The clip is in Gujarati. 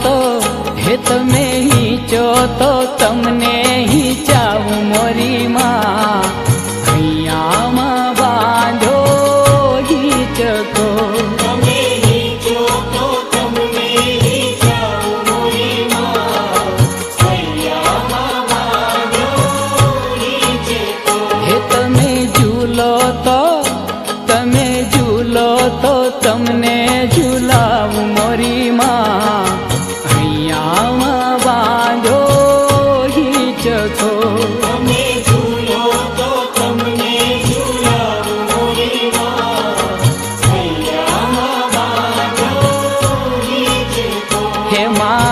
તો હે તમે હીચો તો તમને હીચાવું મોરી માં હૈયામાં બાંધો હીચકો તમને ઝુલાવું મોરી માં હૈયામાં બાંધો હીચકો હે માં